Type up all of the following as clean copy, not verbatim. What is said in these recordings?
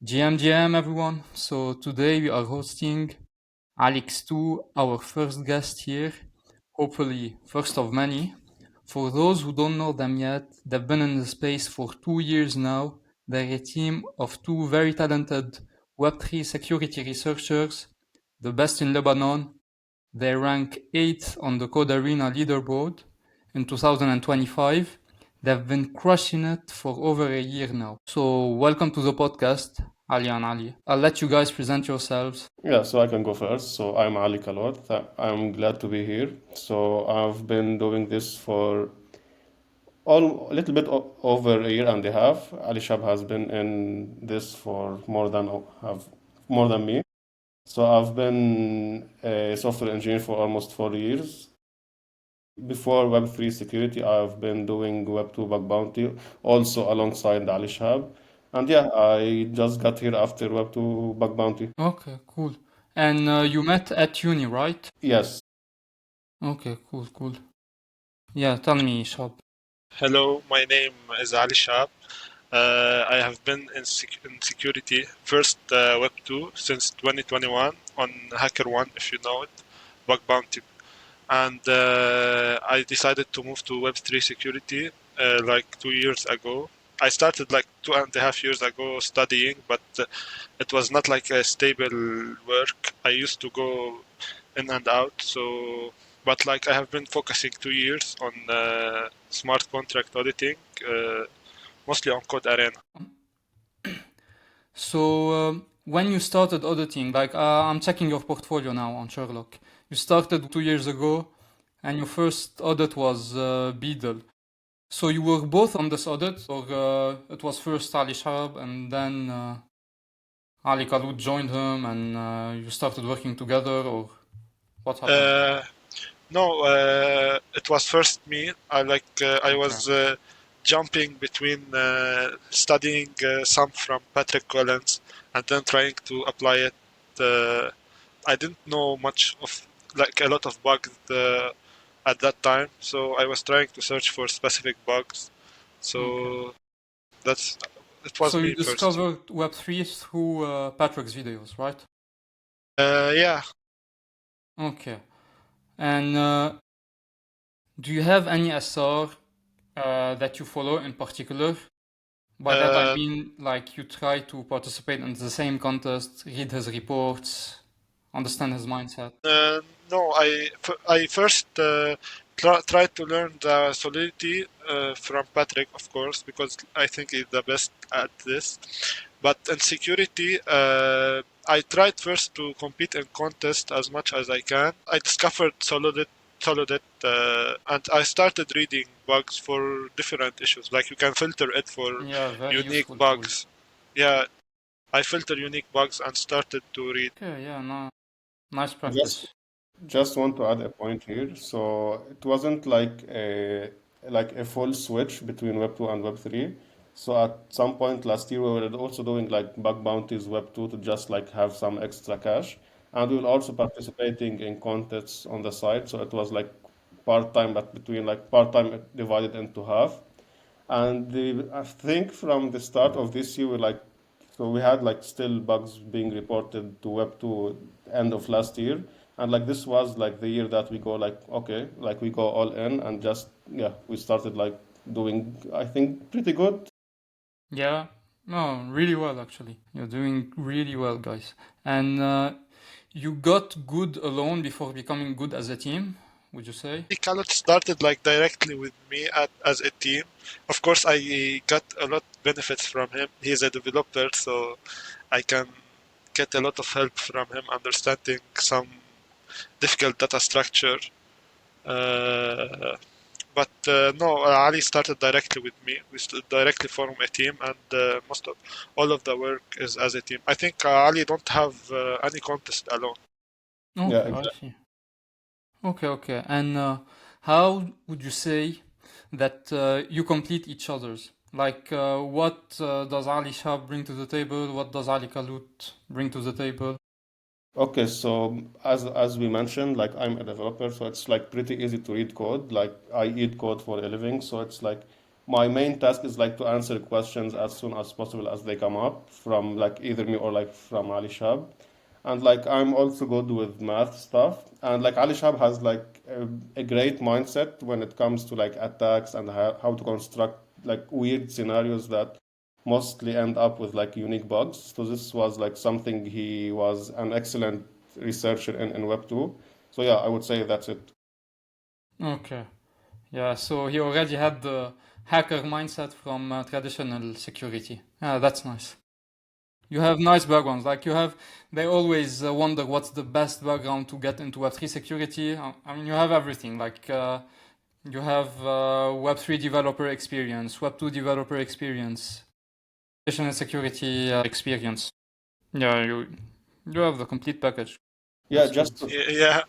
GM everyone. So today we are hosting Alex2, our first guest here. Hopefully, first of many. For those who don't know them yet, they've been in the space for 2 years now. They're a team of two very talented Web3 security researchers, the best in Lebanon. They rank 8th on the Code4rena leaderboard in 2025. They've been crushing it for over a year now. So, welcome to the podcast, Ali and Ali. I'll let you guys present yourselves. Yeah, so I can go first. So I'm Ali Kalot. I'm glad to be here. So I've been doing this for a little bit over a year and a half. Ali Shab has been in this for more than me. So I've been a software engineer for almost 4 years. Before Web3 security, I've been doing Web2 bug bounty also alongside Ali Shab. And yeah, I just got here after Web2 bug bounty. Okay, cool. And you met at uni, right? Yes. Okay, cool. Yeah, tell me, Shab. Hello, my name is Ali Shab. I have been in security, first Web 2 since 2021 on HackerOne, if you know it, bug bounty. And I decided to move to Web 3 security like 2 years ago. I started like 2.5 years ago studying, but it was not like a stable work. I used to go in and out, but like I have been focusing 2 years on smart contract auditing, mostly on Code4rena. So, when you started auditing, like I'm checking your portfolio now on Sherlock. You started 2 years ago, and your first audit was Beadle. So you were both on this audit, or it was first Ali Shab and then Ali Kalout joined him and you started working together, or what happened? No, it was first me. I Okay. was jumping between studying some from Patrick Collins and then trying to apply it. I didn't know much of like a lot of bugs at that time, so I was trying to search for specific bugs. Okay. So that's it So was you me first. discovered Web3 through Patrick's videos, right? Yeah. Okay. And do you have any SR that you follow in particular? By that I Uh, mean like you try to participate in the same contest, read his reports, understand his mindset. Uh, no, I first tried to learn the Solidity from Patrick, of course, because I think he's the best at this. But in security, I tried first to compete in contest as much as I can. I discovered Solidit, and I started reading bugs for different issues. Like you can filter it for Yeah, very unique useful tool. bugs. Yeah, I filter unique bugs and started to read. Okay, yeah, no, nice Just practice. Just want to add a point here. So it wasn't like a full switch between Web 2 and Web 3. So at some point last year we were also doing like bug bounties Web 2 to just like have some extra cash. And we were also participating in contests on the side. So it was like part-time, but between like part-time divided into half. And I think from the start of this year, so we had like still bugs being reported to Web2 end of last year. And like this was like the year that we go like, okay, like we go all in and just, yeah, we started like doing, I think, pretty good. Yeah, no, really well actually. You're doing really well, guys. And you got good alone before becoming good as a team, would you say? Khaled started like directly with me as a team. Of course, I got a lot benefits from him. He's a developer, so I can get a lot of help from him understanding some difficult data structure. Uh, but no, Ali started directly with me. We directly form a team, and most of all of the work is as a team. I think Ali don't have any contest alone. Yeah, Okay, I exactly. see. Okay. And how would you say that you complete each other's? Like, what does Ali Shah bring to the table? What does Ali Kalout bring to the table? Okay, so as we mentioned, like I'm a developer, so it's like pretty easy to read code. Like I eat code for a living, so it's like my main task is like to answer questions as soon as possible as they come up from like either me or like from Ali Shab. And like I'm also good with math stuff. And like Ali Shab has like a great mindset when it comes to like attacks and how to construct like weird scenarios that mostly end up with like unique bugs. So this was like something he was an excellent researcher in Web 2. So yeah, I would say that's it. Okay. Yeah, so he already had the hacker mindset from traditional security. Yeah, that's nice. You have nice backgrounds. Like you have, they always wonder what's the best background to get into Web3 security. I mean, you have everything. Like you have Web3 developer experience, Web2 developer experience, traditional security experience. Yeah, you have the complete package. Yeah, That's good. just to Yeah,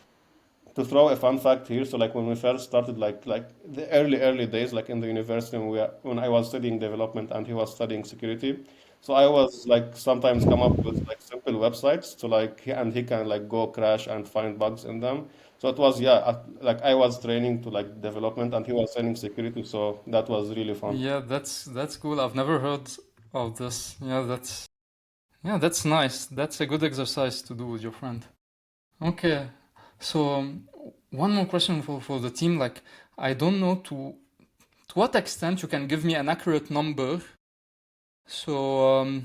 to throw a fun fact here, so like when we first started, like the early days, like in the university when I was studying development and he was studying security, so I was like sometimes come up with like simple websites to like and he can like go crash and find bugs in them. So it was yeah, like I was training to like development and he was training security, so that was really fun. Yeah, that's cool. I've never heard of this. Yeah, that's nice. That's a good exercise to do with your friend. Okay. So one more question for the team. Like, I don't know to what extent you can give me an accurate number. So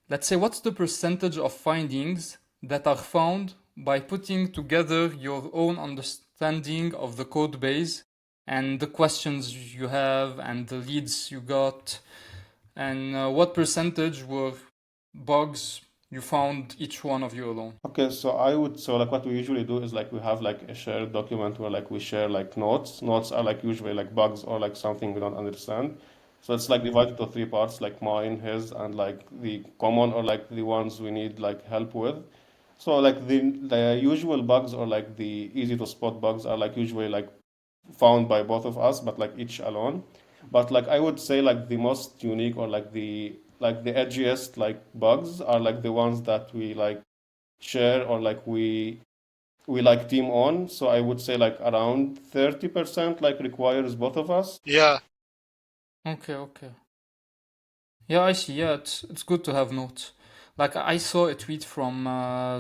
let's say what's the percentage of findings that are found by putting together your own understanding of the code base and the questions you have and the leads you got, and what percentage were bugs you found each one of you alone? Okay, so I would so like what we usually do is like we have like a shared document where like we share like notes. Notes are like usually like bugs or like something we don't understand. So it's like divided to three parts, like mine, his, and like the common or like the ones we need like help with. So like the usual bugs or like the easy to spot bugs are like usually like found by both of us, but like each alone. But like I would say like the most unique or like the edgiest like bugs are like the ones that we like share or like we like team on. So I would say like around 30% like requires both of us. yeah, Okay, okay. Yeah, I see. Yeah, it's good to have notes. Like I saw a tweet from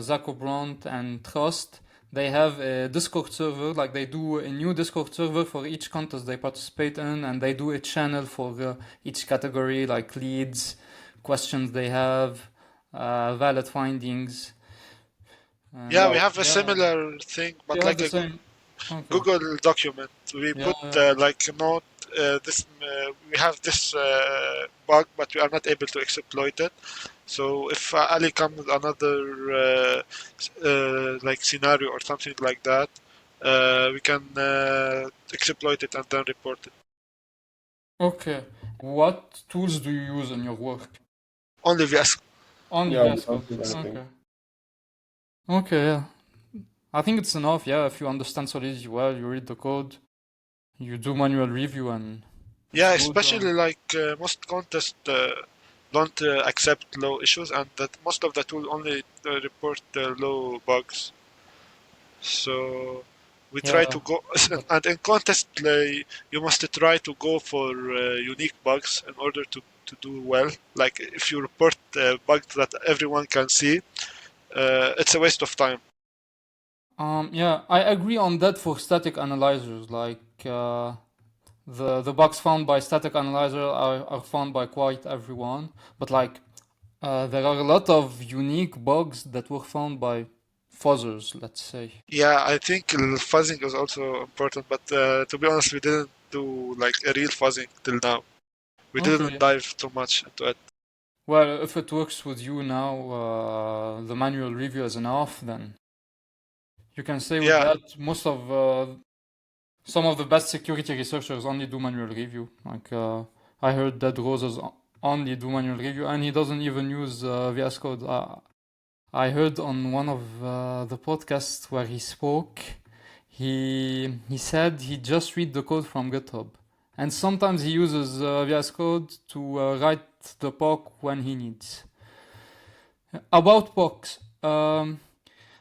Zach Brandt and Trust. They have a Discord server. Like they do a new Discord server for each contest they participate in, and they do a channel for each category, like leads, questions they have, valid findings, yeah. and We Yeah, have a yeah, similar thing, you but have like the a same. Okay. Google document. We Yeah, put yeah. like a note. We have this bug, but we are not able to exploit it. So if Ali comes with another like scenario or something like that, we can exploit it and then report it. Okay. What tools do you use in your work? Only VS. Only yeah, we VS don't Code. do anything. Okay. Okay, yeah. I think it's enough, yeah. If you understand Solidity well, you read the code, you do manual review, and it's Yeah, good. especially like most contests don't accept low issues, and that most of the tool only report low bugs. So we try Yeah, to go, but and in contest play, you must try to go for unique bugs in order to do well. Like if you report bugs that everyone can see, it's a waste of time. yeah, I agree on that for static analyzers. Like the bugs found by static analyzer are found by quite everyone, but like there are a lot of unique bugs that were found by fuzzers, let's say. Yeah, I think fuzzing is also important, but to be honest, we didn't do like a real fuzzing till now. We didn't Okay. dive too much into it. Well, if it works with you now, the manual review is enough, then you can stay with Yeah, that. Most of some of the best security researchers only do manual review. Like I heard that Roses only do manual review, and he doesn't even use VS Code. I heard on one of the podcasts where he spoke, he said he just read the code from GitHub, and sometimes he uses VS Code to write the POC when he needs. About POCs,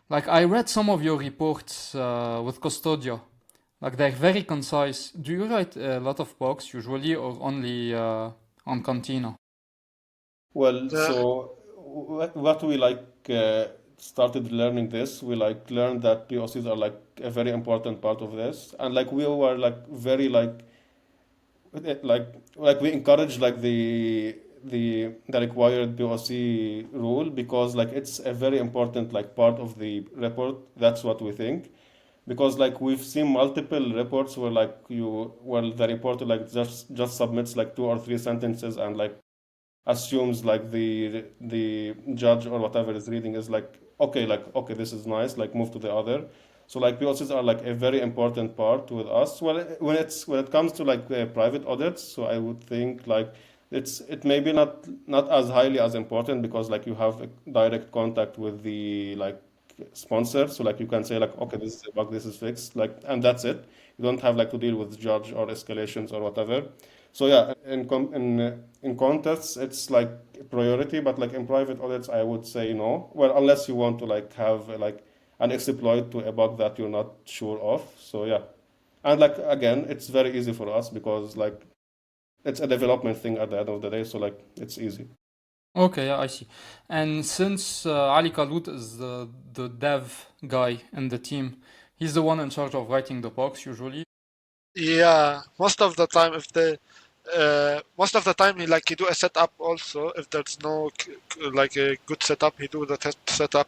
like I read some of your reports with Custodia. Like they're very concise. Do you write a lot of bugs usually or only on Cantina? Well, Uh, so what we started learning this, we like learned that POCs are like a very important part of this, and like we were like very like we encourage like the required POC rule because like it's a very important like part of the report. That's what we think because like we've seen multiple reports where like you well the reporter like just submits like two or three sentences and like assumes like the judge or whatever is reading is like okay this is nice like move to the other. So like POCs are like a very important part with us well when it comes to like private audits. So I would think like it may be not as highly as important because like you have a direct contact with the like sponsor. So like you can say like okay this is a bug, this is fixed, like, and that's it. You don't have like to deal with judge or escalations or whatever. So yeah, in contests it's like a priority, but like in private audits I would say no. Well, unless you want to like have like an exploit to a bug that you're not sure of. So yeah, and like again, it's very easy for us because like it's a development thing at the end of the day. So like it's easy. Okay, yeah, I see. And since Ali Kalout is the dev guy in the team, he's the one in charge of writing the bugs usually. yeah, most of the time he do a setup also. If there's no like a good setup, he do the test setup,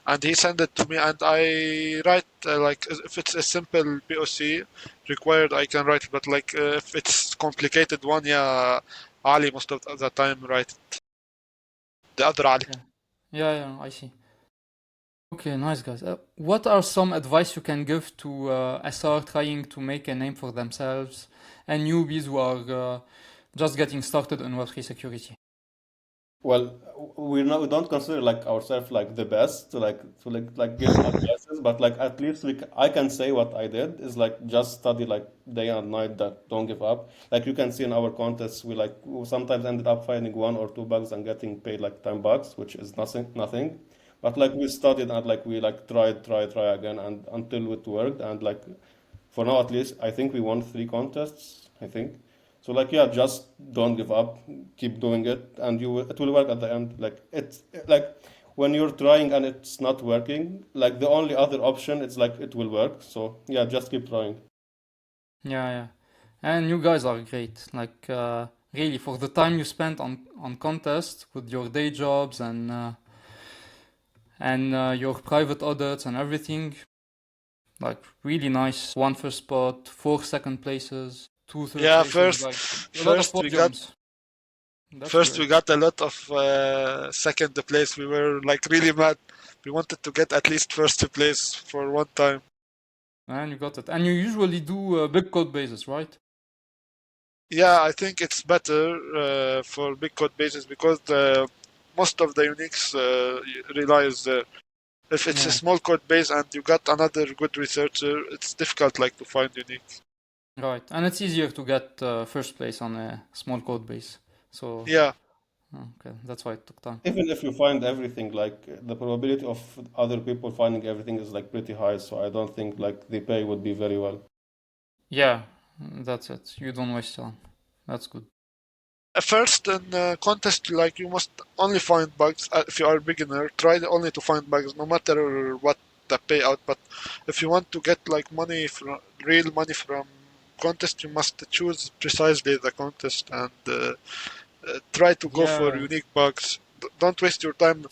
and he send it to me, and I write like if it's a simple POC required, I can write it. But like if it's complicated one, yeah, Ali most of the time write it. The other Ali. Okay. Yeah, yeah, I see. Okay, nice guys. What are some advice you can give to SR trying to make a name for themselves and newbies who are just getting started in Web3 security? Well, we don't consider like ourselves like the best to like give advices, but like at least I can say what I did is like just study like day and night, that don't give up. Like you can see in our contests, we sometimes ended up finding one or two bugs and getting paid like $10, which is nothing. But like we studied and like we like try again and until it worked. And like for now at least, I think we won three contests, I think. So like yeah, just don't give up, keep doing it, and it will work at the end. Like it's like when you're trying and it's not working, like the only other option it's like it will work. So yeah, just keep trying. Yeah, yeah. And you guys are great. Like really for the time you spent on contest with your day jobs and your private audits and everything. Like really nice. One first spot, four second places, two third Yeah, places, like a lot of first we got podiums. That's first great. we got a lot of second place. We were like really mad. We wanted to get at least first place for one time. And you got it. And you usually do big code bases, right? Yeah, I think it's better for big code bases because most of the Unix relies there. If it's a Yeah, small code base and you got another good researcher, it's difficult like to find unique. right. And it's easier to get first place on a small code base. So, Yeah, okay, that's why it took time. Even if you find everything, like the probability of other people finding everything is like pretty high. So I don't think like the pay would be very well. Yeah, that's it. You don't waste time. That's good. first in contest, like you must only find bugs. If you are a beginner, try only to find bugs, no matter what the payout. But if you want to get like money from real money from contest, you must choose precisely the contest and try to go for Yeah. unique bugs. Don't waste your time.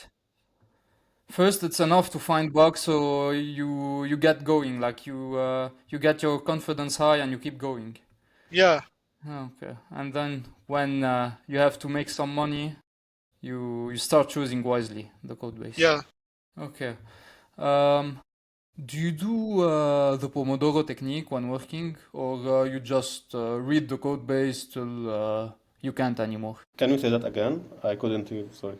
First, it's enough to find bugs, so you get going. Like you get your confidence high and you keep going. Yeah, Okay. And then when you have to make some money, you start choosing wisely the code base. yeah, Okay. Um, do you do the Pomodoro technique when working, or you just read the code base till you can't anymore? Can you say that again? I couldn't hear. Sorry.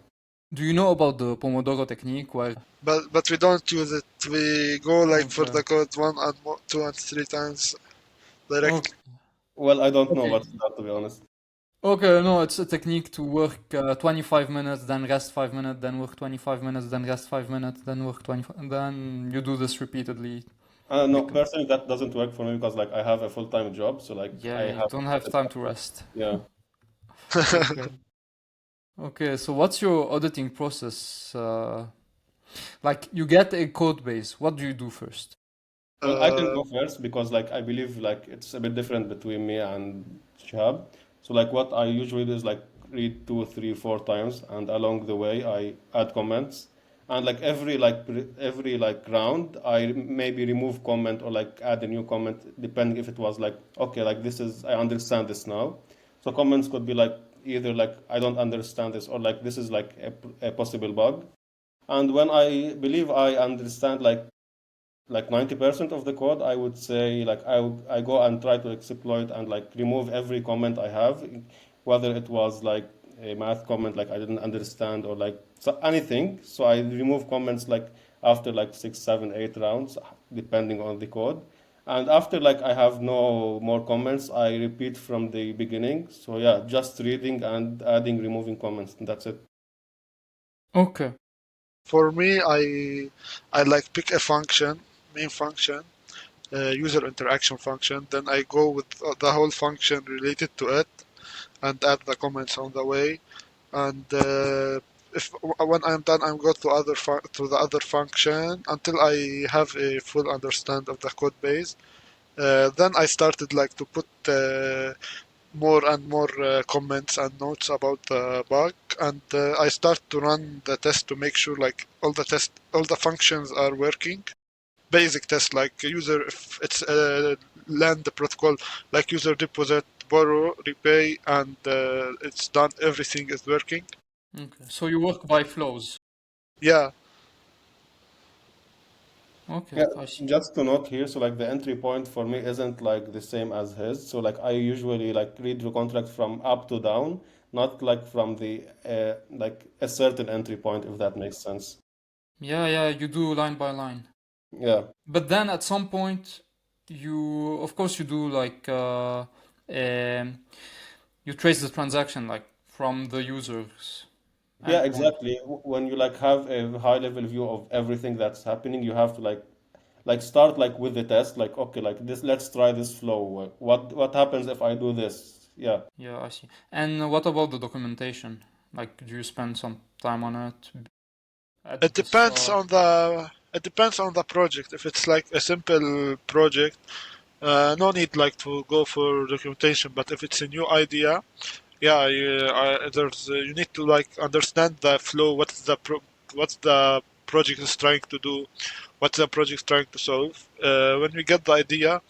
Do you know about the Pomodoro technique where? but we don't use it. We go like for Okay. the code one and two and three times directly. Okay. Well, I don't know Okay. what's that to be honest. Okay, no, it's a technique to work 25 minutes, then rest 5 minutes, then work 25 minutes, then rest 5 minutes, then work 25, and then you do this repeatedly. No, Because personally, that doesn't work for me because like I have a full-time job, so like yeah, I you have don't have time to rest. yeah. Okay. Okay, so what's your auditing process? Like you get a code base. What do you do first? Well, I can Uh, go first because like I believe like it's a bit different between me and Shihab. So like what I usually do is like read two, three, four times, and along the way I add comments. And like every like round, I maybe remove comment or like add a new comment depending if it was like okay, like this is I understand this now. So comments could be like either like I don't understand this or like this is like a possible bug. And when I believe I understand like 90% of the code, I would say like I go and try to exploit and like remove every comment I have, whether it was like a math comment like I didn't understand or like so anything. So I remove comments like after like six, seven, 8 rounds, depending on the code. And after like I have no more comments, I repeat from the beginning. So yeah, just reading and adding, removing comments, and that's it. Okay. for me, I like pick a function, main function, user interaction function. Then I go with the whole function related to it and add the comments on the way. And if when I'm done, I'm go to to the other function until I have a full understand of the code base. Then I started like to put more and more comments and notes about the bug, and I start to run the test to make sure like all the functions are working. Basic test like user if it's a land protocol like user deposit, borrow, repay, and it's done. Everything is working. Okay. So you work by flows. Yeah, Okay, Yeah, I see. just to note here, so like the entry point for me isn't like the same as his. So like I usually like read the contract from up to down, not like from the like a certain entry point, if that makes sense. Yeah, yeah, you do line by line. Yeah. But then at some point, of course, you do like, you trace the transaction like from the user's Yeah, endpoint. exactly. When you like have a high level view of everything that's happening, you have to like start like with the test, like okay, like this, let's try this flow. What happens if I do this? Yeah. Yeah, I see. And what about the documentation? Like, do you spend some time on it it at the depends start? on the project. If it's like a simple project, no need like to go for documentation. But if it's a new idea, yeah, you need to like understand the flow. What's the project is trying to do? What's the project trying to solve? When we get the idea,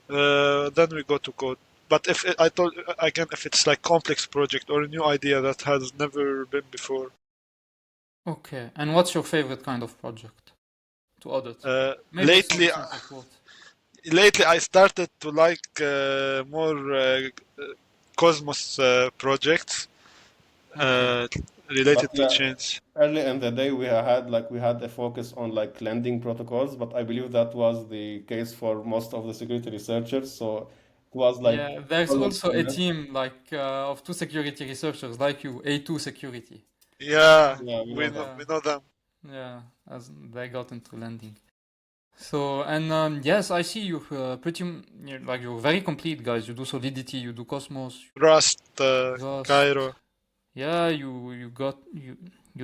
then we go to code. But I told again, if it's like complex project or a new idea that has never been before, Okay. And what's your favorite kind of project to audit? Maybe lately some support. lately I started to like more Cosmos projects Okay. uh, But related to yeah, change. early in the day we had a focus on like lending protocols, but I believe that was the case for most of the security researchers. So it was like Yeah, there's almost also a seamless. team like of two security researchers like you, A2 security. Yeah, Yeah, we know that. Yeah, we know them. yeah, as they got into lending. So, and yes, I see you're very complete, guys. You do Solidity, you do Cosmos, Rust, Rust. Cairo. Yeah, you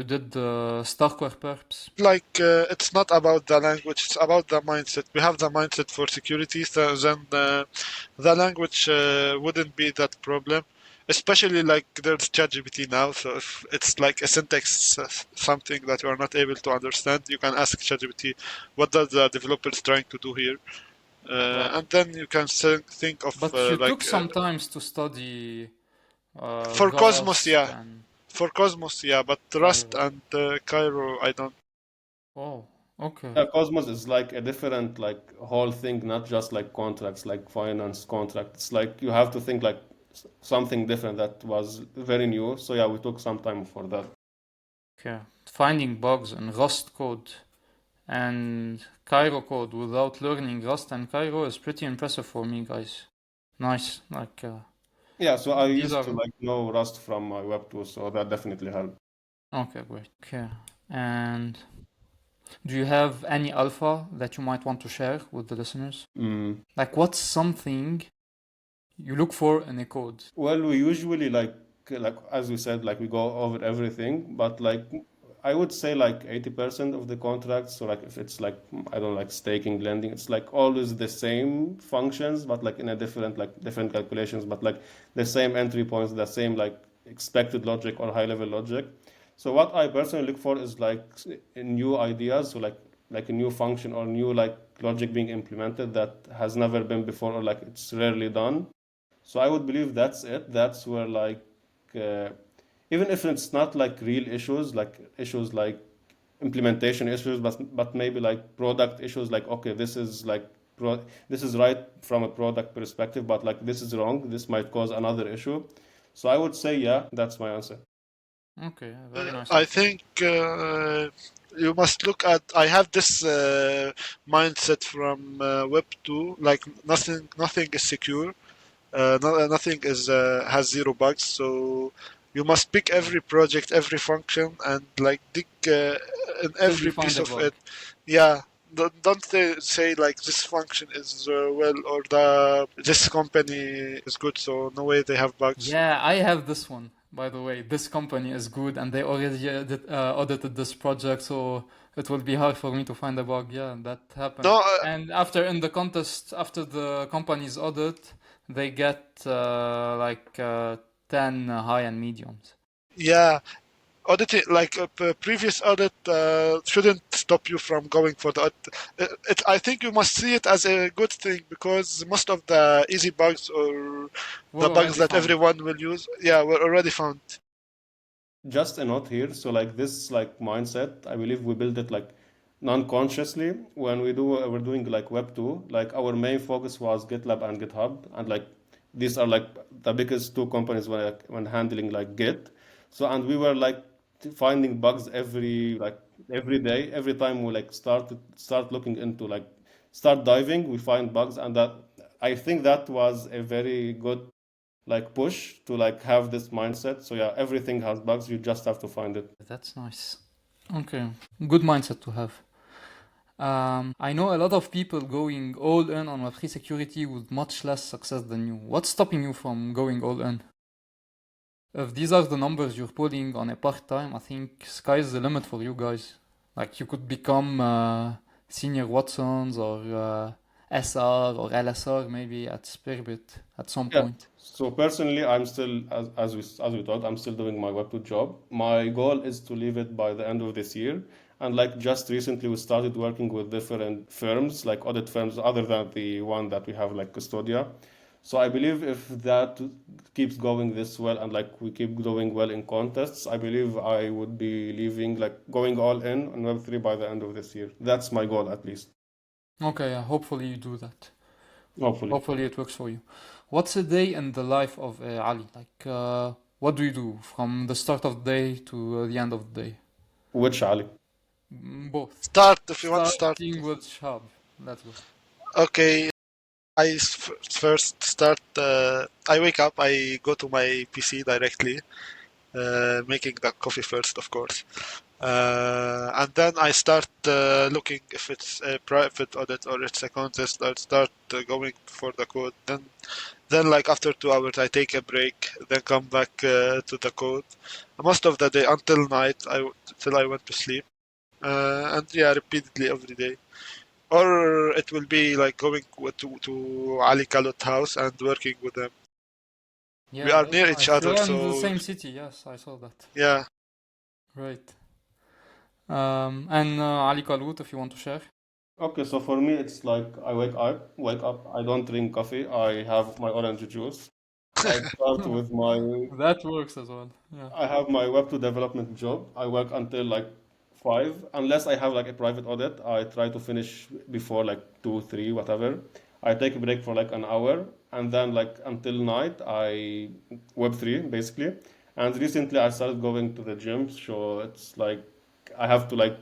did Starkware perps. Like it's not about the language; it's about the mindset. We have the mindset for security, so then the language wouldn't be that problem. Especially like there's ChatGPT now, so if it's like a syntax something that you are not able to understand, you can ask ChatGPT, what does the developer is trying to do here, Right. and then you can think of But you took some times to study for Cosmos, Rust yeah, and for Cosmos, yeah, but Rust Cairo. and Cairo, I don't. Oh, okay. Yeah, Cosmos is like a different like whole thing, not just like contracts, like finance contracts. It's like you have to think like something different that was very new. So yeah, we took some time for that. Okay. Finding bugs in Rust code and Cairo code without learning Rust and Cairo is pretty impressive for me, guys. Nice. Like, Yeah, so I these used to are like know Rust from my web too, so that definitely helped. okay, great. Okay. And Do you have any alpha that you might want to share with the listeners? Like, what's something you look for in a code? Well, we usually like as we said, like we go over everything, but like I would say like 80% of the contracts. So like if it's like I don't like staking, lending, it's like always the same functions, but like in a different calculations, but like the same entry points, the same like expected logic or high level logic. So what I personally look for is like new ideas, so like a new function or new like logic being implemented that has never been before or like it's rarely done. So I would believe that's it. That's where uh, even if it's not like real issues like implementation issues, but maybe like product issues, like okay, this is like this is right from a product perspective, but like this is wrong. This might cause another issue. So I would say yeah, that's my answer. Okay, very nice I answer. think you must look at. I have this mindset from Web 2. Like nothing is secure. Nothing is has zero bugs. So you must pick every project, every function, and like dig in Till you every find piece a of bug. it. Yeah. Don't say like this function is well or the this company is good, so no way they have bugs. Yeah, I have this one, by the way. This company is good and they already audited this project, so it will be hard for me to find a bug. Yeah, that happened. No, And after in the contest, after the company's audit, they get 10 high and mediums. yeah. Auditing like a previous audit shouldn't stop you from going for the audit. I think you must see it as a good thing because most of the easy bugs or Were the bugs already that found. everyone will use, yeah, were already found. Just a note here. So like this like mindset, I believe we build it like non-consciously when we're doing like Web 2. Like our main focus was GitLab and GitHub, and like these are like the biggest two companies when handling like Git. So and we were like finding bugs every day. Every time we like start looking into like start diving, we find bugs, and that I think that was a very good like push to like have this mindset. So yeah, everything has bugs. You just have to find it. That's nice. Okay, good mindset to have. I know a lot of people going all in on Web3 security with much less success than you. What's stopping you from going all in? If these are the numbers you're pulling on a part-time, I think sky's the limit for you guys. Like you could become senior Watsons or SR or LSR maybe at Spearbit at some Yeah. point. So personally, I'm still as we talked, I'm still doing my Web2 job. My goal is to leave it by the end of this year. And like just recently, we started working with different firms, like audit firms, other than the one that we have, like Custodia. So I believe if that keeps going this well and like we keep doing well in contests, I believe I would be leaving, like going all in on Web3 by the end of this year. That's my goal at least. Okay, yeah, hopefully you do that. Hopefully. Hopefully it works for you. What's a day in the life of Ali? Like, what do you do from the start of the day to the end of the day? Which Ali? Both. Start if you want to start. Starting with Shab. Let's go. Okay, first start. I wake up. I go to my PC directly, making the coffee first, of course. And then I start looking if it's a private audit or it's a contest. I start going for the code. Then like after 2 hours, I take a break. Then come back to the code. Most of the day until night, till I went to sleep. And yeah, repeatedly every day. Or it will be like going to Ali Kalot house and working with them. We Yeah, are that's near each nice. other, You're in the so same city. Yes, I saw that. yeah. Right. And Ali Kalut, if you want to share. Okay, so for me, it's like I wake up. I don't drink coffee. I have my orange juice. I start with my, That works as well. Yeah. I have my Web2 development job. I work until like 5, unless I have like a private audit. I try to finish before like 2, 3, whatever. I take a break for like an hour, and then like until night, I Web3 basically. And recently, I started going to the gym, so it's like I have to like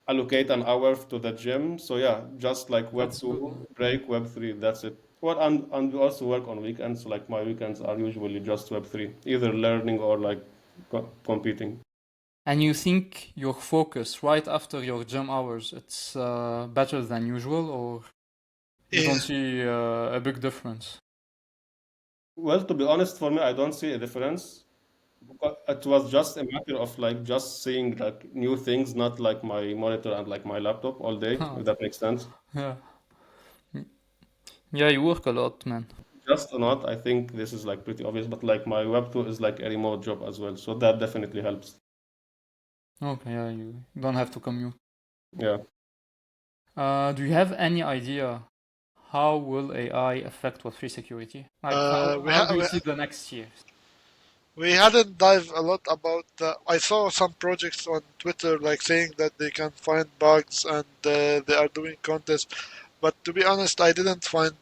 allocate an hour to the gym. So yeah, just like Web That's good, 2, man. break Web 3, that's it. Well, and we also work on weekends. So like my weekends are usually just Web 3, either learning or like competing. And you think your focus right after your gym hours, it's better than usual, or you Yeah. don't see a big difference? Well, to be honest, for me, I don't see a difference. It was just a matter of like just seeing like new things, not like my monitor and like my laptop all day, if that makes sense. Yeah. Yeah, you work a lot, man. Just or not, I think this is like pretty obvious, but like my web tool is like a remote job as well, so that definitely helps. Okay, yeah, you don't have to commute. Yeah. Do you have any idea how will AI affect Web3 security? Like, Uh, we, how ha- do you we see the next years? we hadn't dive a lot about. I saw some projects on Twitter like saying that they can find bugs and they are doing contests. But to be honest, I didn't find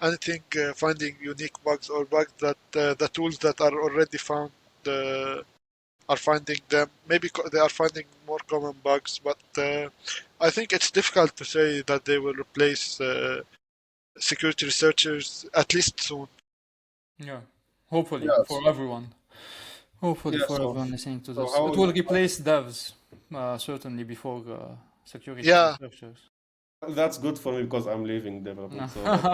anything finding unique bugs or bugs that the tools that are already found uh, are finding them. Maybe they are finding more common bugs, but I think it's difficult to say that they will replace security researchers at least soon. Yeah, hopefully Yes. for everyone. Hopefully Yeah. for everyone listening to So this. how It will will replace devs, certainly before security Yeah, researchers. that's good for me because I'm leaving development. So, but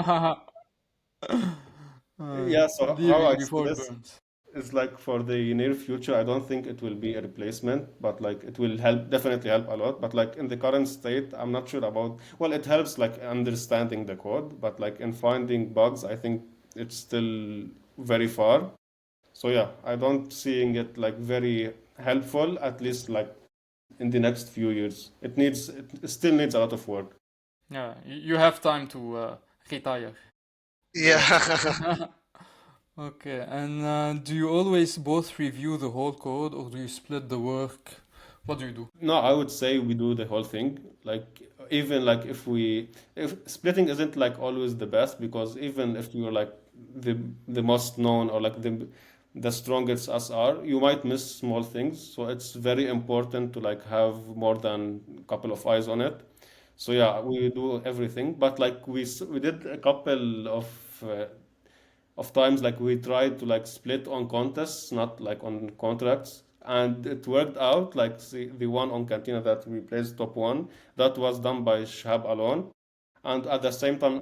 uh, yeah. So how leaving I see before it this burns. is like for the near future, I don't think it will be a replacement, but like it will help, definitely help a lot. But like in the current state, I'm not sure about, well, it helps like understanding the code, but like in finding bugs, I think it's still very far. So yeah, I don't seeing it like very helpful, at least like in the next few years. It still needs a lot of work. Yeah, you have time to retire. Yeah. yeah. Okay, and do you always both review the whole code or do you split the work? What do you do? No, I would say we do the whole thing. Like even like if splitting isn't like always the best because even if you're like the the most known or like the strongest SR, you might miss small things. So it's very important to like have more than a couple of eyes on it. So yeah, we do everything, but like we did a couple of times like we tried to like split on contests, not like on contracts, and it worked out. Like the one on Cantina that we placed top one, that was done by Shahab alone, and at the same time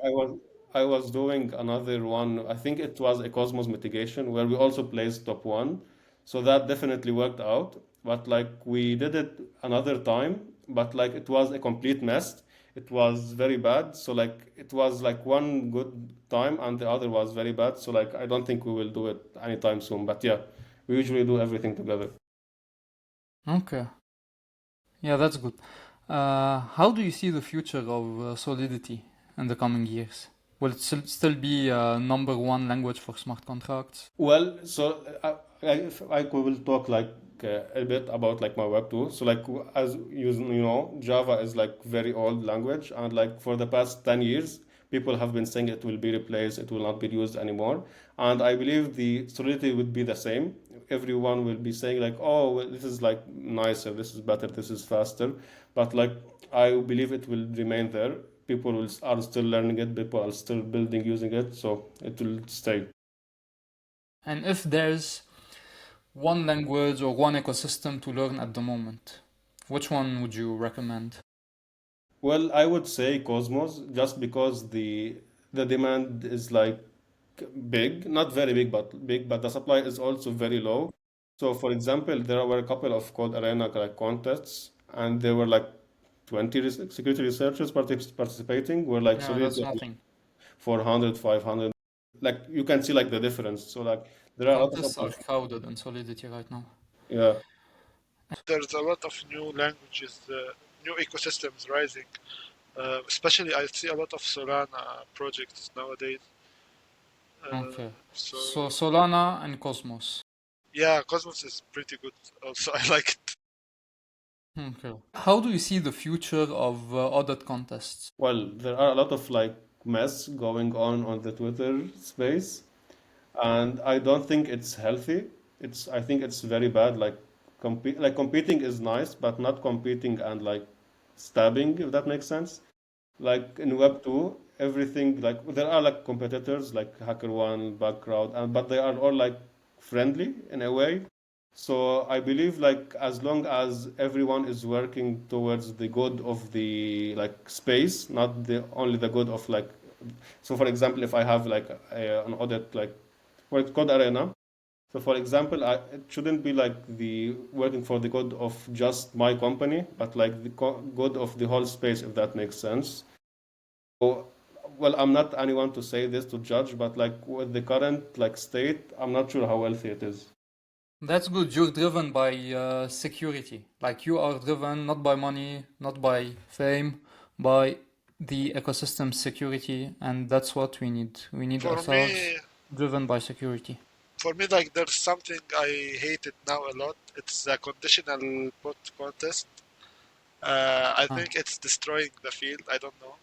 I was doing another one. I think it was a Cosmos mitigation where we also placed top one, so that definitely worked out. But like we did it another time, but like it was a complete mess. It was very bad. So like it was like one good time and the other was very bad. So like I don't think we will do it anytime soon. But yeah, we usually do everything together. Okay, yeah, that's good. How do you see the future of Solidity in the coming years? Will it still be number one language for smart contracts? Well, so I will talk like a bit about like my web tool. So like as you know, Java is like very old language, and like for the past 10 years, people have been saying it will be replaced, it will not be used anymore. And I believe the Solidity would be the same. Everyone will be saying like, oh, well, this is like nicer, this is better, this is faster. But like I believe it will remain there. People are still learning it, people are still building using it, so it will stay. And if there's one language or one ecosystem to learn at the moment, which one would you recommend? Well, I would say Cosmos just because the demand is like big, not very big, but big, but the supply is also very low. So, for example, there were a couple of Code4rena like contests, and there were like 20 security researchers participating. Were like Yeah, Solidity that's had, like, nothing. 400, 500. Like you can see like the difference. So like there are a lot of Contests are crowded in Solidity right now. yeah. There's a lot of new languages, new ecosystems rising. Especially, I see a lot of Solana projects nowadays. Uh, Okay. so So Solana and Cosmos. yeah, Cosmos is pretty good. Also, I like it. Okay. How do you see the future of audit contests? Well, there are a lot of like mess going on the Twitter space. And I don't think it's healthy. I think it's very bad. Like competing is nice, but not competing and like stabbing, if that makes sense. Like in Web 2, everything like there are like competitors like HackerOne, Backcrowd, and but they are all like friendly in a way. So I believe like as long as everyone is working towards the good of the like space, not the only the good of like. So for example, if I have like an audit like for Code4rena. So for example, it shouldn't be like the working for the good of just my company, but like the good of the whole space, if that makes sense. So, well, I'm not anyone to say this to judge, but like with the current like state, I'm not sure how healthy it is. That's good. You're driven by security. Like you are driven not by money, not by fame, by the ecosystem security, and that's what we need. We need For ourselves me, driven by security. like there's something I hate it now a lot. It's a conditional put contest. I Ah, think it's destroying the field. I don't know.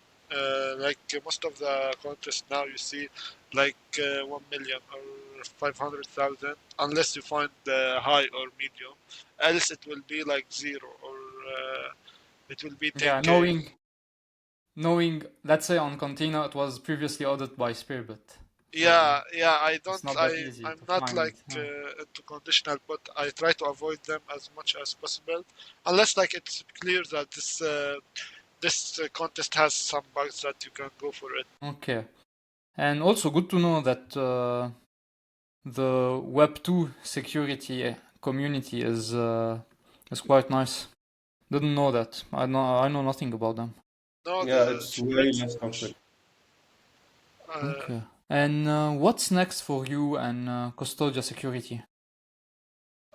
Like most of the contests now, you see like 1 million or 500,000, unless you find the high or medium, else it will be like zero or it will be yeah, 10K. knowing, let's say on Container it was previously audited by Spearbit, so Yeah. I it's don't. not that easy I'm to not find. like into conditional, but I try to avoid them as much as possible, unless like it's clear that this contest has some bugs that you can go for it. Okay, and also good to know that the Web2 security community is quite nice. Didn't know that. I know nothing about them. No, Yeah, it's it's way great less for. toxic. Okay. And what's next for you and Custodia security?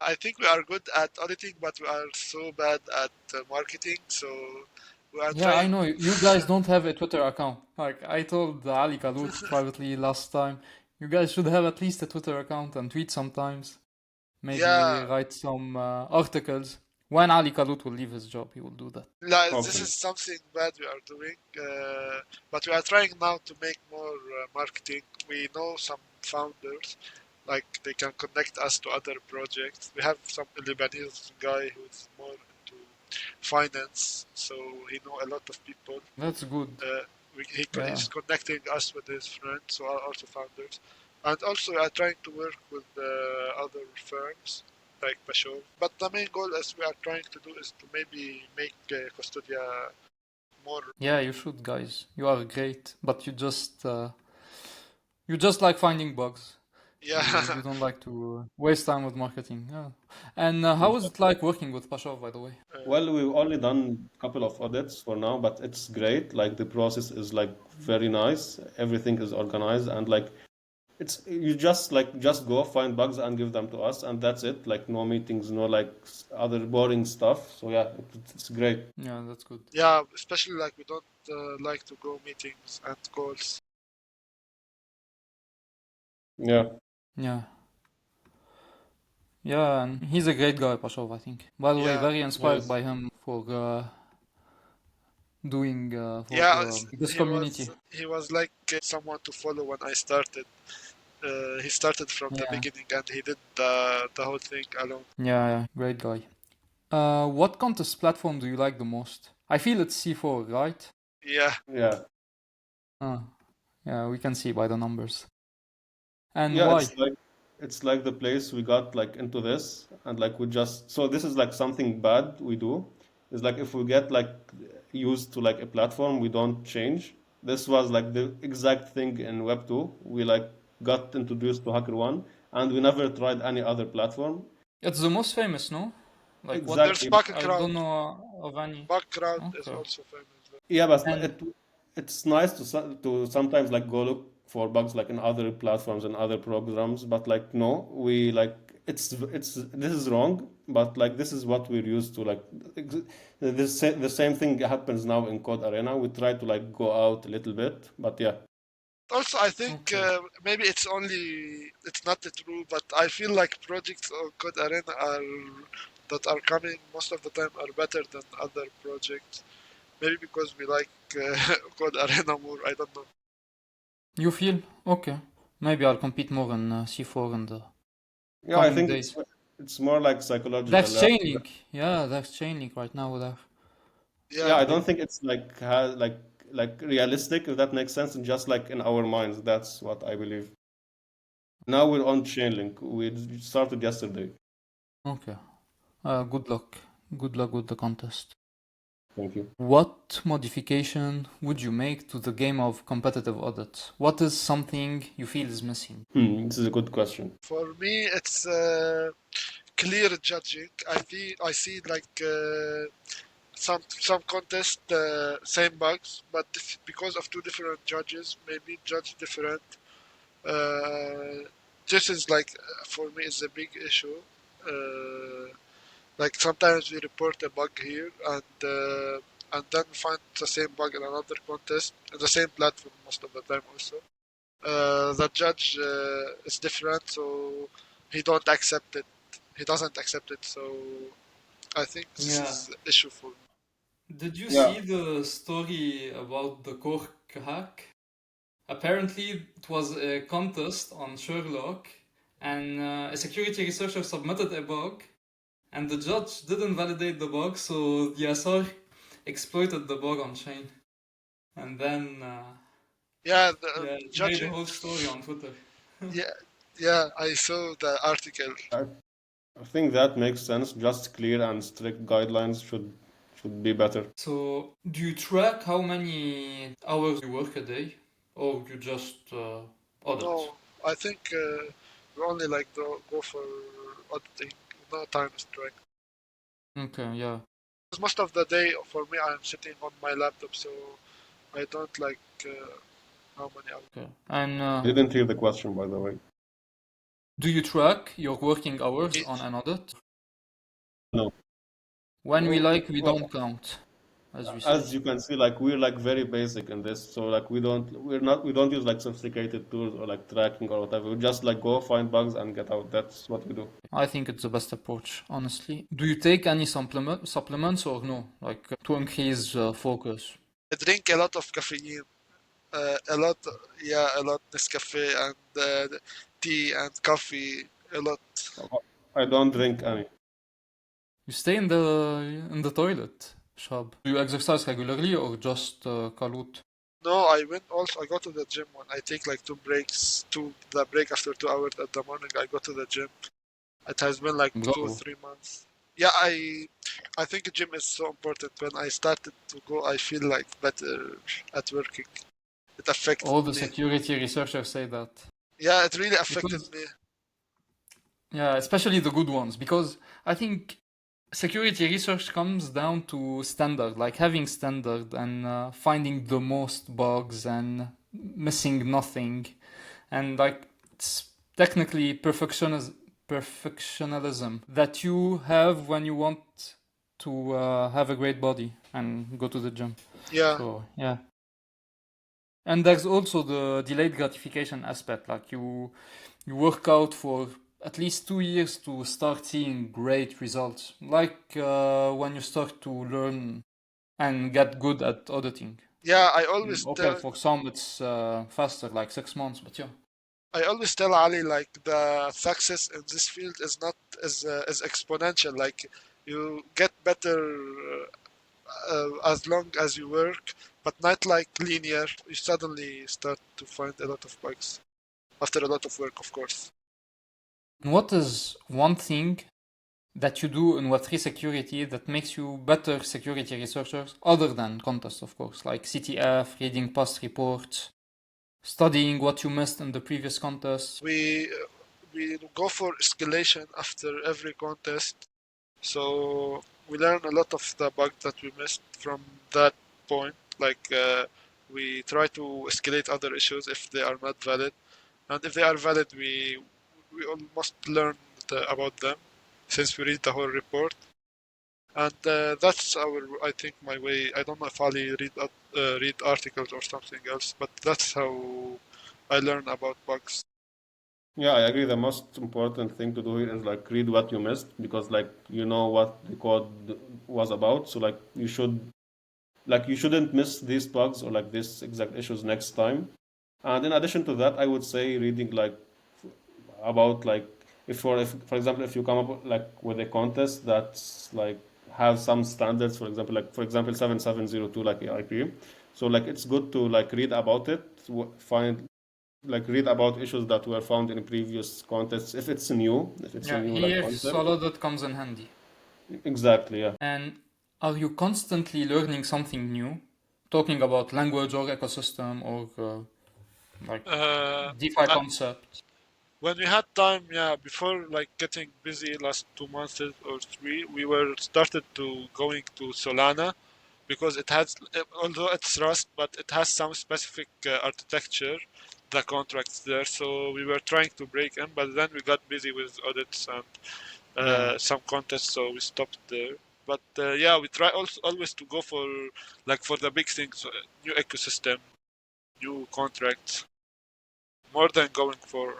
I think we are good at auditing, but we are so bad at marketing. So we are Yeah, I trying. know you guys don't have a Twitter account. Like I told Ali Kalut privately last time, you guys should have at least a Twitter account and tweet sometimes. Maybe Yeah, write some articles. When Ali Kalut will leave his job, he will do that. like, this Hopefully. is something bad we are doing, but we are trying now to make more marketing. We know some founders, like they can connect us to other projects. We have some Lebanese guy who's more into finance, so he know a lot of people. That's good. Uh, Yeah. he's connecting us with his friends who are also founders. And also, we are trying to work with other firms like Pashov. But the main goal, as we are trying to do, is to maybe make Custodia more. Yeah, you should, guys. You are great, but you just like finding bugs. Yeah, You don't like to waste time with marketing. Yeah. And how is it Exactly. like working with Pashov, by the way? Well, we've only done a couple of audits for now, but it's great. Like the process is like very nice. Everything is organized and like it's you just go find bugs and give them to us and that's it. Like no meetings, no like other boring stuff. So yeah, it's great. Yeah, that's good. yeah. Especially like we don't like to go meetings and calls. Yeah. Yeah. Yeah, and he's a great guy, Pashov, I think. By the way, Yeah, very inspired Yes. by him for doing for yeah. this He community. was like someone to follow when I started. He started from the Yeah. beginning and he did the whole thing alone. Yeah, yeah, great guy. What contest platform do you like the most? I feel it's C4, right? Yeah, Yeah. Uh, yeah, we can see by the numbers. And Yeah, why? it's like the place we got like into this and like we just so this is like something bad we do. It's like if we get like used to like a platform, we don't change. This was like the exact thing in Web 2. We like got introduced to HackerOne and we never tried any other platform. It's the most famous, no? Like what? there's Exactly. I background. don't know of any. Background is Okay. also famous. Yeah, but And it's nice to sometimes like go look for bugs like in other platforms and other programs, but like no, we like it's this is wrong, but like this is what we're used to. Like the same thing happens now in Code4rena. We try to like go out a little bit, but yeah, Also, I think okay. maybe it's not the true, but I feel like projects on Code Arena that are coming most of the time are better than other projects. Maybe because we like Code Arena more. I don't know. You feel? Okay. Maybe I'll compete more in C4 in the yeah, I coming think days. it's more like psychological. There's Chainlink. Yeah, there's Chainlink right now there. Yeah, Yeah, I don't think it's like like realistic if that makes sense, and just like in our minds, that's what I believe. Now we're on Chainlink. We started yesterday. Okay. Good luck. Good luck with the contest. Thank you. What modification would you make to the game of competitive audit? What is something you feel is missing? This is a good question. For me, it's clear judging. I see like some contest same bugs, but because of two different judges, maybe judge different. Uh, this is like for me is a big issue. Like sometimes we report a bug here and then we find the same bug in another contest in the same platform most of the time also. The judge is different, so he don't accept it. He doesn't accept it, so I think this Yeah. is an issue for me. Did you Yeah. see the story about the cork hack? Apparently, it was a contest on Sherlock, and a security researcher submitted a bug, and the judge didn't validate the bug, so the SR exploited the bug on chain. And then, Yeah, the yeah, it made a judging. whole story on Twitter. Yeah, yeah, I saw the article. I think that makes sense. Just clear and strict guidelines should be better. So, do you track how many hours you work a day, or you just audit? No, I think we only like go for auditing, no time strike. Okay, yeah. Because most of the day for me, I'm sitting on my laptop, so I don't like how many hours. Okay. And I didn't hear the question, by the way. do you track your working hours on It, an audit? No. When we like, we Well, don't count, as we say. as you can see, like we're like very basic in this, so like we don't use like sophisticated tools or like tracking or whatever. We just like go find bugs and get out. That's what we do. I think it's the best approach, honestly. Do you take any supplements or no? Like to increase focus? I drink a lot of caffeine, a lot, yeah, a lot Nescafe and tea and coffee, a lot. I don't drink any. You stay in the toilet, Shab. Do you exercise regularly or just kalut? No, I went also. I go to the gym when I take like two breaks. The break after 2 hours at the morning. I go to the gym. It has been like two or Bravo. 3 months. Yeah, I think gym is so important. When I started to go, I feel like better at working. It affected All the me. security researchers say that. Yeah, it really affected Because, me. yeah, especially the good ones, because I think security research comes down to standard, like having standard and finding the most bugs and missing nothing. And like it's technically perfectionism that you have when you want to have a great body and go to the gym. Yeah, So, yeah. And there's also the delayed gratification aspect, like you work out for at least 2 years to start seeing great results, like when you start to learn and get good at auditing. yeah. I always Okay, tell for some it's faster, like 6 months, but yeah. I always tell Ali like the success in this field is not as exponential. Like you get better as long as you work, but not like linear. You suddenly start to find a lot of bugs after a lot of work, of course. What is one thing that you do in Web3 security that makes you better security researchers, other than contests, of course, like CTF, reading past reports, studying what you missed in the previous contests? We go for escalation after every contest, so we learn a lot of the bugs that we missed from that point. Like we try to escalate other issues if they are not valid, and if they are valid, we almost learn about them since we read the whole report. And that's I think my way. I don't know if Ali read articles or something else, but that's how I learn about bugs. Yeah, I agree. The most important thing to do here is like read what you missed because like you know what the code was about. So like you shouldn't miss these bugs or like these exact issues next time. And in addition to that, I would say reading like about like if for example if you come up like with a contest that's like have some standards, for example like for example 7702 like AIP. So like it's good to like read about it, find like read about issues that were found in previous contests if it's new, if it's a Yeah, new like here concept. Solid comes in handy. Exactly, yeah. And are you constantly learning something new? Talking about language or ecosystem or like Uh, DeFi I, concept? when we had time, yeah, before like getting busy last 2 months or three, we were started to going to Solana because it has, although it's Rust, but it has some specific architecture, the contracts there. So we were trying to break in, but then we got busy with audits and Yeah. some contests, so we stopped there. But yeah, we try also always to go for like for the big things, new ecosystem, new contracts, more than going for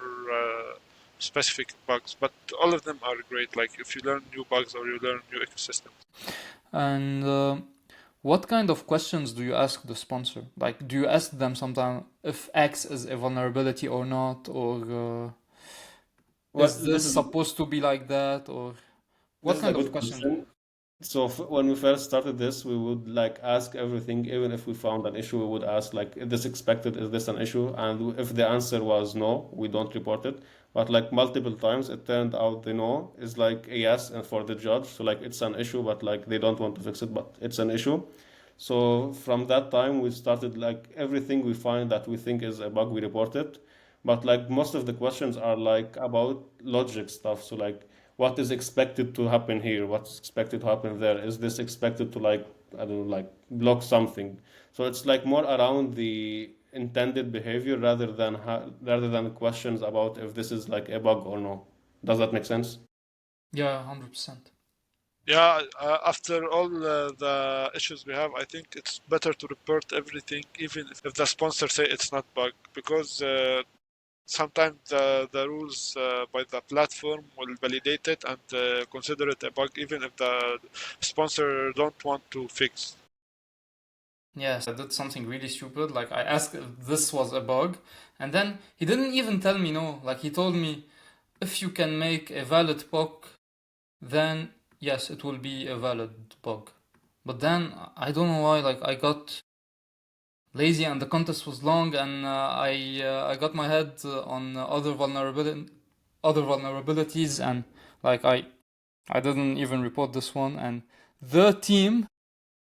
specific bugs. But all of them are great. Like if you learn new bugs or you learn new ecosystem. And what kind of questions do you ask the sponsor? Like, do you ask them sometimes if X is a vulnerability or not, or Well, is this supposed to be like that, or this what is a kind of good questions do you? question. So when we first started this, we would like ask everything, even if we found an issue, we would ask like, is this expected? Is this an issue? And if the answer was no, we don't report it. But like multiple times, it turned out the no is like a yes, and for the judge, so like it's an issue, but like they don't want to fix it, but it's an issue. So from that time, we started like everything we find that we think is a bug, we report it. But like most of the questions are like about logic stuff. So like what is expected to happen here? What's expected to happen there? Is this expected to like I don't know, like block something? So it's like more around the intended behavior rather than questions about if this is like a bug or no. Does that make sense? Yeah, 100%. Yeah, after all the issues we have, I think it's better to report everything, even if the sponsor say it's not bug, because sometimes the rules by the platform will validate it and consider it a bug, even if the sponsor don't want to fix. Yes, I did something really stupid. Like, I asked if this was a bug, and then he didn't even tell me no. Like, he told me if you can make a valid POC, then yes, it will be a valid bug. But then I don't know why, like, I got lazy and the contest was long, and I got my head on other vulnerabilities, and like I didn't even report this one, and the team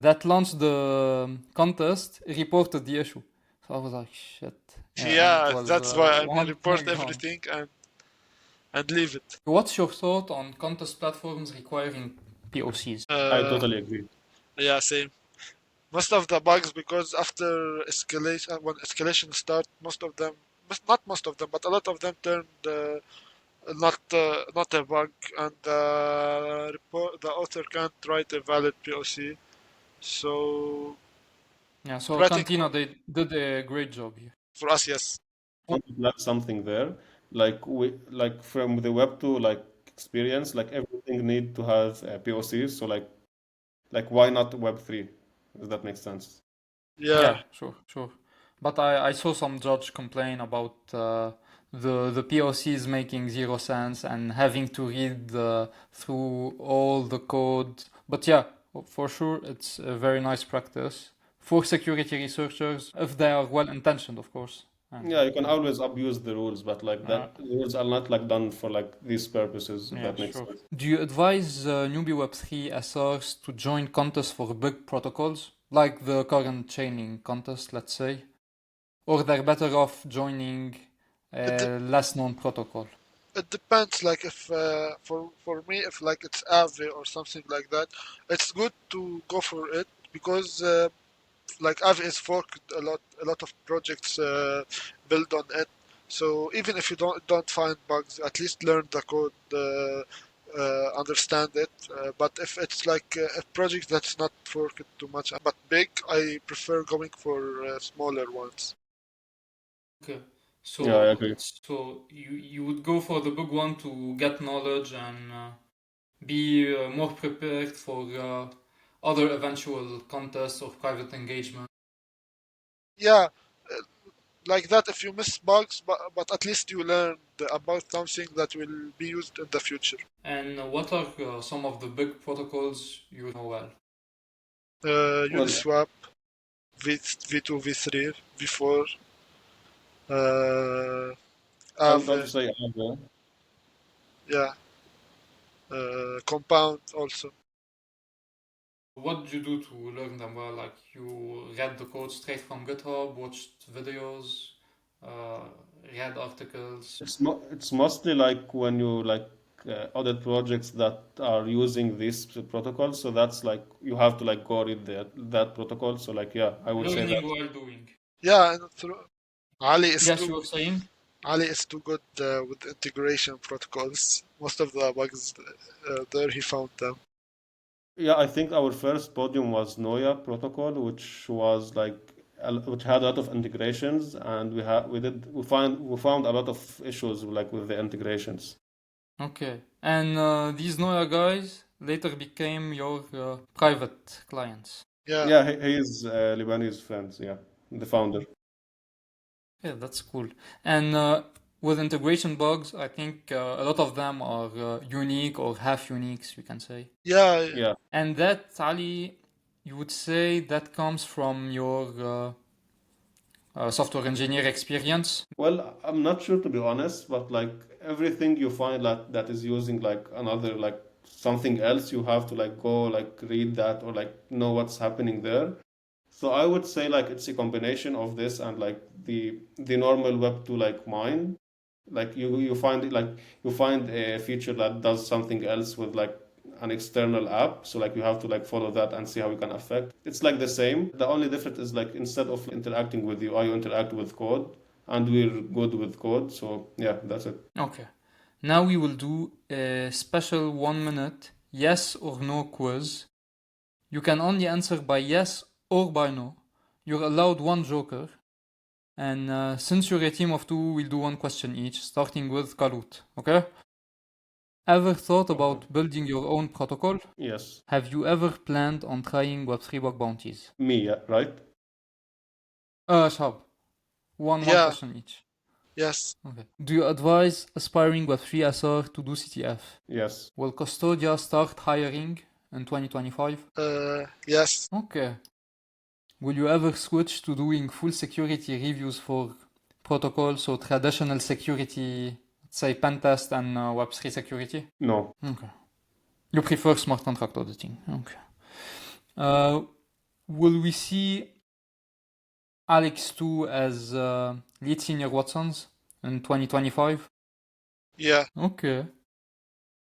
that launched the contest reported the issue. So I was like, shit. Yeah, and it Yeah, was that's why I mean one report thing on. everything and leave it. What's your thought on contest platforms requiring POCs? I Uh, totally agree. yeah, same. Most of the bugs, because after escalation, when escalation start, most of them, not most of them, but a lot of them turned not a bug, and the author can't write a valid POC. So Yeah, so writing Cantina, they did a great job here. for us, yes. Want to plug something there, like we like from the web to like experience, like everything need to have a POC. So like why not Web3? Does that make sense? Yeah, Yeah, sure, sure. But I saw some judge complain about the POCs making zero sense and having to read through all the code. But yeah, for sure, it's a very nice practice for security researchers if they are well intentioned, of course. Yeah, And you can always abuse the rules, but like uh, that, the rules are not like done for like these purposes, if yeah, that makes sure. sense. Do you advise newbie Web3 SRs to join contests for big protocols, like the current chaining contest, let's say? Or they're better off joining it de- a less known protocol. it depends. Like if for me, if like it's Aave or something like that, it's good to go for it because like Aave is forked a lot of projects build on it. So even if you don't find bugs, at least learn the code, understand it. But if it's like a project that's not forked too much but big, I prefer going for smaller ones. Okay. Yeah, I So agree. so you would go for the big one to get knowledge and be more prepared for other eventual contests or private engagement. Yeah, like that. If you miss bugs, but at least you learned about something that will be used in the future. And what are some of the big protocols you know well? Well, Uniswap, V2, V3, V4. Uh, I'll have also say Ava. yeah, compound also. What did you do to learn them well? Like you read the code straight from GitHub, watched videos, uh, read articles. It's mostly like when you like audit projects that are using this protocol. So that's like you have to like go read that protocol. So like yeah, I would say Learning that. while doing. Yeah, and through Ali is Yes, too you were saying? Ali is too good with integration protocols. Most of the bugs there he found them. Yeah, I think our first podium was Noya protocol, which was like which had a lot of integrations, and we found a lot of issues like with the integrations. Okay. And these Noya guys later became your private clients. Yeah, Yeah, he is Lebanese friends. Yeah, the founder. Yeah, that's cool. And with integration bugs, I think a lot of them are unique or half uniques, we can say. yeah, Yeah. And that, Ali, you would say that comes from your software engineer experience? Well, I'm not sure to be honest, but like everything you find like that is using like another like something else, you have to like go like read that or like know what's happening there. So I would say like it's a combination of this and like the normal Web 2 like mine. Like you find it like you find a feature that does something else with like an external app. So like you have to like follow that and see how you can affect. It's like the same. The only difference is like instead of interacting with UI, you interact with code, and we're good with code. So yeah, that's it. Okay. Now we will do a special 1 minute yes or no quiz. You can only answer by yes or by no. You're allowed one joker. And since you're a team of two, we'll do one question each, starting with Kalut. Okay? Ever thought Okay. about building your own protocol? Yes. Have you ever planned on trying Web3 bug bounties? Me, yeah, right? Shab. One yeah, question each. yes, Okay. Do you advise aspiring Web3 SR to do CTF? Yes. Will Custodia start hiring in 2025? yes, Okay. Will you ever switch to doing full security reviews for protocols, so traditional security, say pen test and Web3 security? No. Okay. You prefer smart contract auditing. Okay. Uh, will we see Alex2 as lead senior Watsons in 2025? yeah. Okay.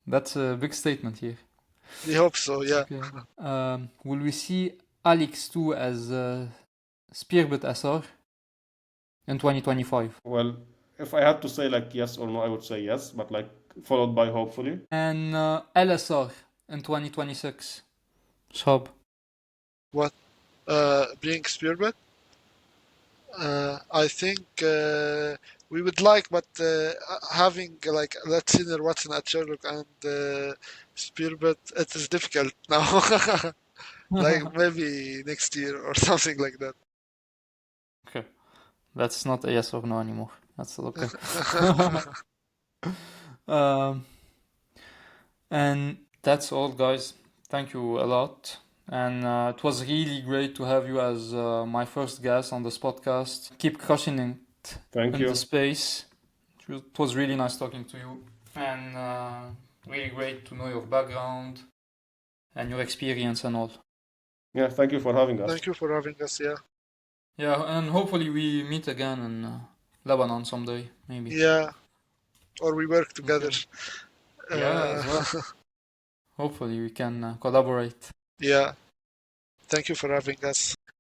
That's a big statement here. We hope so. Yeah, Okay. Will we see Alex2 as Spearbit SR in 2025? Well, if I had to say like yes or no, I would say yes, but like followed by hopefully. And LSR in 2026? Shab. what? Being spearhead? I think we would like, but having like let's see Watson at Sherlock and Spearhead, it is difficult now. Like maybe next year or something like that. Okay. That's not a yes or no anymore. That's okay. um, and that's all, guys. Thank you a lot. And it was really great to have you as my first guest on this podcast. Keep crushing it Thank in the you. space. It was really nice talking to you. And really great to know your background and your experience and all. Yeah, thank you for having us. Thank you for having us. Yeah, Yeah, and hopefully we meet again in Lebanon someday, maybe. yeah, or we work together. Okay. Yeah, as well. Hopefully we can collaborate. Yeah, thank you for having us.